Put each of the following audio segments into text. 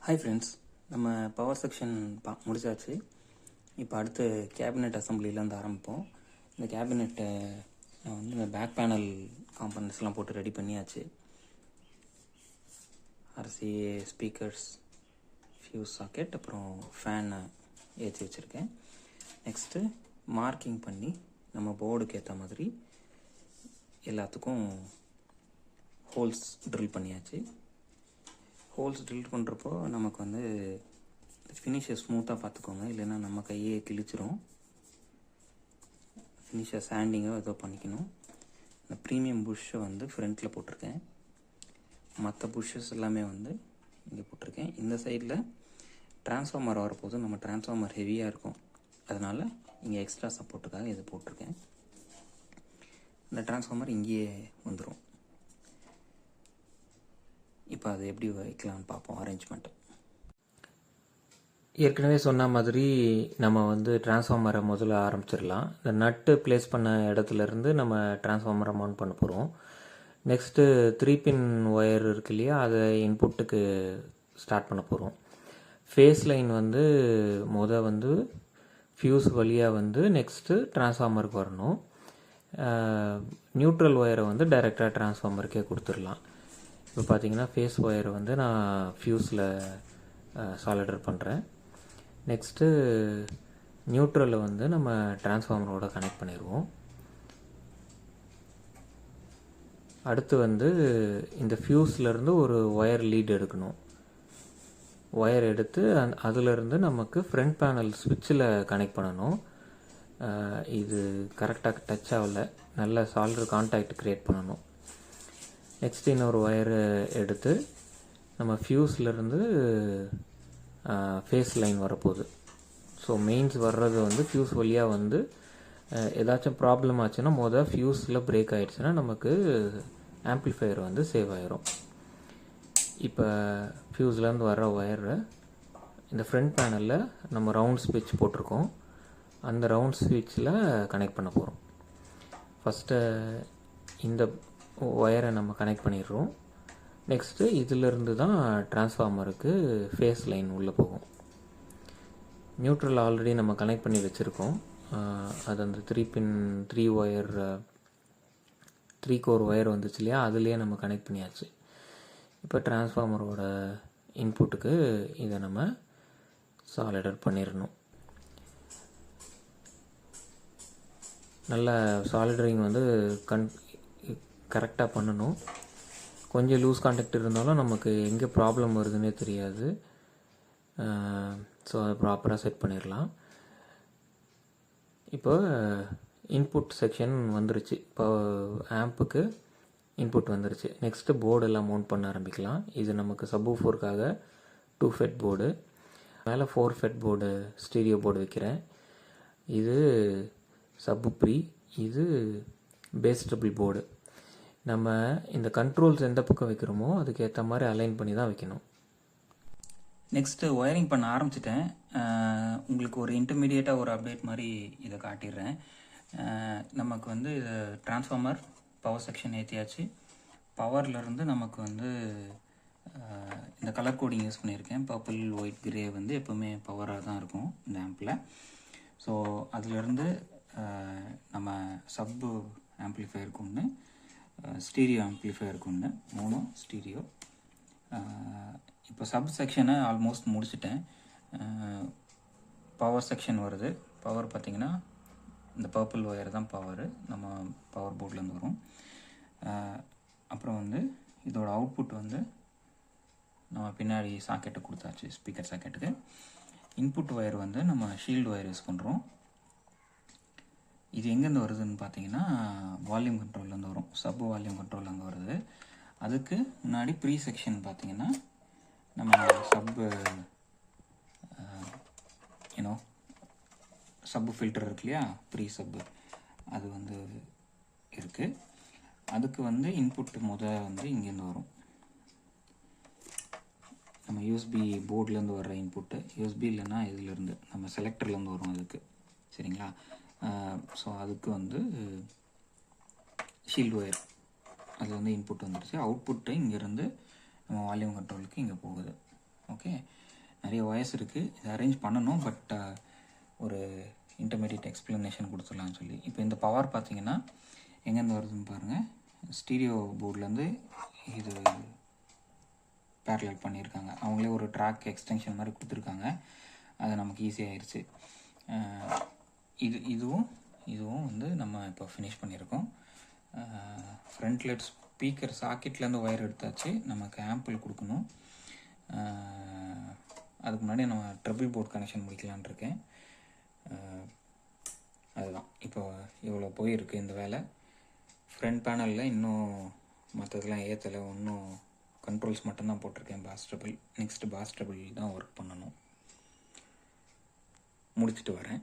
Hi friends, நம்ம power section முடிச்சாச்சு. இப்போ அடுத்து கேபினெட் அசம்பிளிலேருந்து ஆரம்பிப்போம். இந்த கேபினெட்டை வந்து இந்த பேக் பேனல் காம்பனன்ட்ஸ்லாம் போட்டு ரெடி பண்ணியாச்சு. RCA ஸ்பீக்கர்ஸ், ஃபியூஸ் சாக்கெட், அப்புறம் ஃபேனை ஏற்றி வச்சுருக்கேன். நெக்ஸ்ட்டு மார்க்கிங் பண்ணி நம்ம போர்டுக்கு ஏற்ற மாதிரி எல்லாத்துக்கும் ஹோல்ஸ் ட்ரில் பண்ணியாச்சு. ஹோல்ஸ் ட்ரில் பண்ணுறப்போ நமக்கு வந்து ஃபினிஷை ஸ்மூத்தாக பார்த்துக்கோங்க, இல்லைன்னா நம்ம கையே கிழிச்சிரும். ஃபினிஷை சாண்டிங்கோ ஏதோ பண்ணிக்கணும். இந்த ப்ரீமியம் புஷ்ஷை வந்து ஃப்ரண்ட்டில் போட்டிருக்கேன். மற்ற புஷ்ஷஸ் எல்லாமே வந்து இங்கே போட்டிருக்கேன். இந்த சைடில் டிரான்ஸ்ஃபார்மர் வரப்போது நம்ம டிரான்ஸ்ஃபார்மர் ஹெவியாக இருக்கும், அதனால் இங்கே எக்ஸ்ட்ரா சப்போர்ட்டுக்காக இது போட்டிருக்கேன். இந்த டிரான்ஸ்ஃபார்மர் இங்கேயே வந்துடும். இப்போ அது எப்படி வைக்கலாம்னு பார்ப்போம். அரேஞ்ச்மெண்ட்டு ஏற்கனவே சொன்ன மாதிரி நம்ம வந்து டிரான்ஸ்ஃபார்மரை முதல்ல ஆரம்பிச்சிடலாம். இந்த நட்டு ப்ளேஸ் பண்ண இடத்துலேருந்து நம்ம டிரான்ஸ்ஃபார்மரை மவுண்ட் பண்ண போகிறோம். நெக்ஸ்ட்டு 3 பின் ஒயர் இருக்கு இல்லையா, அதை இன்புட்டுக்கு ஸ்டார்ட் பண்ண போகிறோம். ஃபேஸ் லைன் வந்து வந்து ஃபியூஸ் வழியாக வந்து நெக்ஸ்ட்டு டிரான்ஸ்ஃபார்மருக்கு வரணும். நியூட்ரல் ஒயரை வந்து டைரெக்டாக டிரான்ஸ்ஃபார்மருக்கே கொடுத்துடலாம். இப்போ பார்த்தீங்கன்னா ஃபேஸ் ஒயரை வந்து நான் ஃபியூஸில் சாலிடர் பண்ணுறேன். நெக்ஸ்ட்டு நியூட்ரலை வந்து நம்ம டிரான்ஸ்ஃபார்மரோட கனெக்ட் பண்ணிடுவோம். அடுத்து வந்து இந்த ஃபியூஸ்லேருந்து ஒரு ஒயர் லீட் எடுக்கணும். ஒயர் எடுத்து அதிலிருந்து நமக்கு ஃப்ரண்ட் பேனல் ஸ்விட்சில் கனெக்ட் பண்ணணும். இது கரெக்டாக டச் ஆகலை, நல்ல சாலிடர் கான்டாக்ட் க்ரியேட் பண்ணணும். நெக்ஸ்ட் இன்னொரு ஒயரை எடுத்து நம்ம ஃபியூஸ்லேருந்து ஃபேஸ் லைன் வரப்போகுது. ஸோ மெயின்ஸ் வர்றது வந்து ஃபியூஸ் வழியாக வந்து ஏதாச்சும் ப்ராப்ளம் ஆச்சுன்னா ஃபியூஸில் பிரேக் ஆகிடுச்சுன்னா நமக்கு ஆம்ப்ளிஃபையர் வந்து சேவ் ஆகிரும். இப்போ ஃபியூஸ்லேருந்து வர்ற ஒயரை இந்த ஃப்ரண்ட் பேனலில் நம்ம ரவுண்ட் ஸ்விட்ச் போட்டிருக்கோம், அந்த ரவுண்ட் ஸ்விட்சில் கனெக்ட் பண்ண போகிறோம். ஃபஸ்ட்டு இந்த ஒயரை நம்ம கனெக்ட் பண்ணிடுறோம். நெக்ஸ்ட்டு இதிலிருந்து தான் டிரான்ஸ்ஃபார்மருக்கு ஃபேஸ் லைன் உள்ளே போகும். நியூட்ரல் ஆல்ரெடி நம்ம கனெக்ட் பண்ணி வச்சுருக்கோம். அது அந்த 3 கோர் ஒயர் வந்துச்சு இல்லையா, அதுலேயே நம்ம கனெக்ட் பண்ணியாச்சு. இப்போ டிரான்ஸ்ஃபார்மரோட இன்புட்டுக்கு இதை நம்ம சாலிடர் பண்ணிடணும். நல்ல சாலிடரிங் வந்து கரெக்டாக பண்ணணும். கொஞ்சம் லூஸ் கான்டாக்ட் இருந்தாலும் நமக்கு எங்கே ப்ராப்ளம் வருதுன்னே தெரியாது. ஸோ அதை ப்ராப்பராக செட் பண்ணிடலாம். இப்போ இன்புட் செக்ஷன் வந்துருச்சு. இப்போ ஆம்புக்கு இன்புட் வந்துருச்சு. நெக்ஸ்ட்டு போர்டெல்லாம் மவுண்ட் பண்ண ஆரம்பிக்கலாம். இது நமக்கு சப்வூஃபருக்காக 2 ஃபெட் போர்டு, மேலே 4 ஃபெட் போர்டு ஸ்டீரியோ போர்டு வைக்கிறேன். இது சப்பு ப்ரீ, இது பேஸ் ட்ரிபிள் போர்டு. நம்ம இந்த கண்ட்ரோல்ஸ் எந்த பக்கம் வைக்கிறோமோ அதுக்கு ஏற்ற மாதிரி அலைன் பண்ணி தான் வைக்கணும். நெக்ஸ்ட்டு ஒயரிங் பண்ண ஆரம்பிச்சிட்டேன். உங்களுக்கு ஒரு இன்டர்மீடியேட்டாக ஒரு அப்டேட் மாதிரி இதை காட்டிடுறேன். நமக்கு வந்து இது டிரான்ஸ்ஃபார்மர் பவர் செக்ஷன் ஏற்றியாச்சு. பவர்லேருந்து நமக்கு வந்து இந்த கலர் கோடிங் யூஸ் பண்ணியிருக்கேன். பர்பிள், ஒயிட், கிரே வந்து எப்போவுமே பவராக தான் இருக்கும் இந்த ஆம்பில். ஸோ அதிலேருந்து நம்ம சப்பு ஆம்ப்ளிஃபையருக்கு ஒன்று, ஸ்டீரியோ ஆம்ப்ளிஃபையருக்கு ஒன்று, 3 ஸ்டீரியோ. இப்போ சப் செக்ஷனை ஆல்மோஸ்ட் முடிச்சிட்டேன். பவர் செக்ஷன் வருது. பவர் பார்த்திங்கன்னா இந்த பர்பிள் ஒயர் தான் பவர், நம்ம பவர் போர்ட்லேருந்து வரும். அப்புறம் வந்து இதோட அவுட்புட் வந்து நம்ம பின்னாடி சாக்கெட்டு கொடுத்தாச்சு, ஸ்பீக்கர் சாக்கெட்டுக்கு. இன்புட் ஒயர் வந்து நம்ம ஷீல்டு ஒயர் யூஸ் பண்ணுறோம். இது எங்கேருந்து வருதுன்னு பார்த்தீங்கன்னா வால்யூம் கண்ட்ரோல்லேருந்து வரும், சப் வால்யூம் கண்ட்ரோல்லேருந்து வருது. அதுக்கு முன்னாடி ப்ரீ செக்ஷன் பார்த்தீங்கன்னா நம்ம சப்பு ஃபில்டர் இருக்கு இல்லையா, ப்ரீ சப்பு, அது வந்து இருக்குது. அதுக்கு வந்து இன்புட் வந்து இங்கேருந்து வரும். நம்ம யூஎஸ்பி போர்ட்லேருந்து வர்ற இன்புட்டு, யூஎஸ்பி இல்லைன்னா இதுலேருந்து நம்ம செலக்டர்லேருந்து வரும் அதுக்கு, சரிங்களா. ஸோ அதுக்கு வந்து ஷீல்டு ஒயர், அது வந்து இன்புட் வந்துடுச்சு. அவுட்புட்டு இங்கேருந்து நம்ம வால்யூம் கண்ட்ரோலுக்கு இங்கே போகுது. ஓகே, நிறைய ஒயர்ஸ் இருக்குது, இதை அரேஞ்ச் பண்ணணும். பட் ஒரு இன்டர்மீடியட் எக்ஸ்ப்ளனேஷன் கொடுத்துடலான்னு சொல்லி. இப்போ இந்த பவர் பார்த்தீங்கன்னா எங்கேருந்து வருதுன்னு பாருங்கள். ஸ்டீரியோ போர்ட்லேருந்து இது பேரலல் பண்ணியிருக்காங்க. அவங்களே ஒரு ட்ராக் எக்ஸ்டென்ஷன் மாதிரி கொடுத்துருக்காங்க. அது நமக்கு ஈஸியாகிடுச்சு. இதுவும் வந்து நம்ம இப்போ ஃபினிஷ் பண்ணியிருக்கோம். ஃப்ரண்ட்லெட் ஸ்பீக்கர் சாக்கெட்லேருந்து ஒயர் எடுத்தாச்சு. நமக்கு ஆம்பிள் கொடுக்கணும். அதுக்கு முன்னாடி நம்ம ட்ரிபிள் போர்ட் கனெக்ஷன் முடிக்கலான்னு இருக்கேன். அதுதான் இப்போ இவ்வளோ போயிருக்கு இந்த வேலை. ஃப்ரண்ட் பேனலில் இன்னும் மற்றதெல்லாம் ஏற்றலை, இன்னும் கண்ட்ரோல்ஸ் மட்டும்தான் போட்டிருக்கேன். Bass treble, next bass treble தான் ஒர்க் பண்ணணும். முடிச்சுட்டு வரேன்.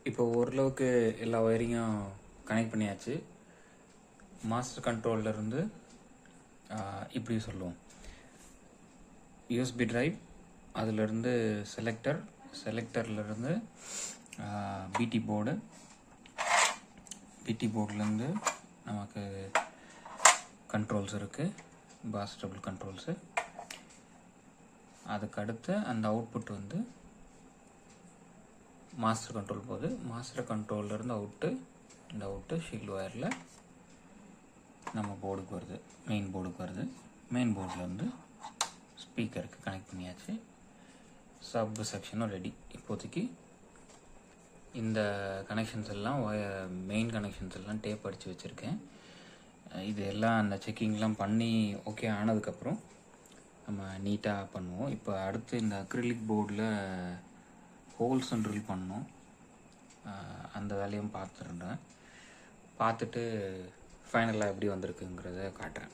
இப்போ ஓரளவுக்கு எல்லா ஒயரிங்கும் கனெக்ட் பண்ணியாச்சு. மாஸ்டர் கண்ட்ரோல்லேருந்து இப்படி சொல்லுவோம், யூஎஸ்பி ட்ரைவ், அதிலிருந்து செலக்டர்லேருந்து பிடி போர்டுலேருந்து நமக்கு கண்ட்ரோல்ஸ் இருக்குது, பாஸ் ட்ரிபிள் கண்ட்ரோல்ஸு. அதுக்கடுத்து அந்த அவுட்புட் வந்து மாஸ்டர் கண்ட்ரோல் போகுது. மாஸ்டர் கண்ட்ரோல்லேருந்து இந்த அவுட்டு ஷீல்டு ஒயரில் நம்ம போர்டுக்கு வருது, மெயின் போர்டுக்கு வருது. மெயின் போர்ட்லேருந்து ஸ்பீக்கருக்கு கனெக்ட் பண்ணியாச்சு. சப் செக்ஷனும் ரெடி. இப்போதைக்கு இந்த கனெக்ஷன்ஸ் எல்லாம் மெயின் கனெக்ஷன்ஸ் எல்லாம் டேப் அடித்து வச்சுருக்கேன். இது எல்லாம் அந்த செக்கிங்லாம் பண்ணி ஓகே ஆனதுக்கப்புறம் நம்ம நீட்டாக பண்ணுவோம். இப்போ அடுத்து இந்த அக்ரிலிக் போர்டில் ஹோல்ஸ் ட்ரில் பண்ணணும். அந்த வேலையும் பார்த்துட்டு ஃபைனலாக எப்படி வந்திருக்குங்கிறத காட்டுறேன்.